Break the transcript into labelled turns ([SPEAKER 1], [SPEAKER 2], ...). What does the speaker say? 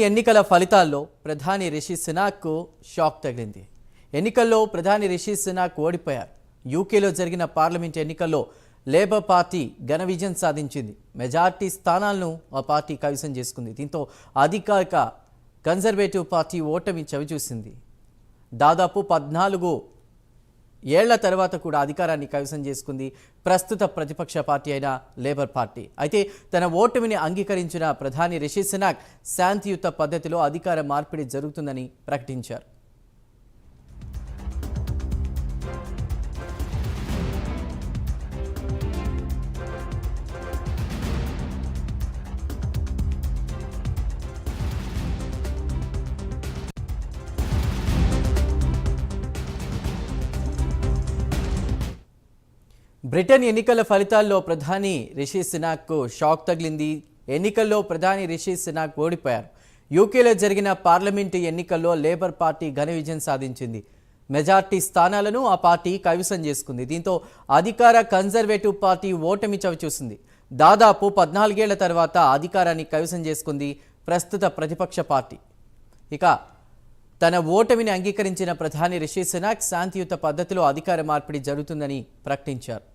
[SPEAKER 1] ఎన్నికల ఫలితాల్లో ప్రధాని రిషి సునాక్కు షాక్ తగిలింది. ఎన్నికల్లో ప్రధాని రిషి సునాక్ ఓడిపోయారు. యూకేలో జరిగిన పార్లమెంట్ ఎన్నికల్లో లేబర్ పార్టీ ఘన విజయం సాధించింది. మెజార్టీ స్థానాలను ఆ పార్టీ కైవసం చేసుకుంది. దీంతో అధికారిక కన్జర్వేటివ్ పార్టీ ఓటమి చవిచూసింది. దాదాపు 14 ఏళ్ల తర్వాత కూడా అధికారాన్ని కైవసం చేసుకుంది ప్రస్తుత ప్రతిపక్ష పార్టీ అయిన లేబర్ పార్టీ. అయితే తన ఓటమిని అంగీకరించిన ప్రధాని రిషి సునాక్ శాంతియుత పద్ధతిలో అధికార మార్పిడి జరుగుతుందని ప్రకటించారు. బ్రిటన్ ఎన్నికల ఫలితాల్లో ప్రధాని రిషి సునాక్కు షాక్ తగిలింది. ఎన్నికల్లో ప్రధాని రిషి సునాక్ ఓడిపోయారు. యూకేలో జరిగిన పార్లమెంటు ఎన్నికల్లో లేబర్ పార్టీ ఘన విజయం సాధించింది. మెజార్టీ స్థానాలను ఆ పార్టీ కైవసం చేసుకుంది. దీంతో అధికార కన్జర్వేటివ్ పార్టీ ఓటమి చవిచూసింది. దాదాపు 14 ఏళ్ల తర్వాత అధికారాన్ని కైవసం చేసుకుంది ప్రస్తుత ప్రతిపక్ష పార్టీ. ఇక తన ఓటమిని అంగీకరించిన ప్రధాని రిషి సునాక్ శాంతియుత పద్ధతిలో అధికార మార్పిడి జరుగుతుందని ప్రకటించారు.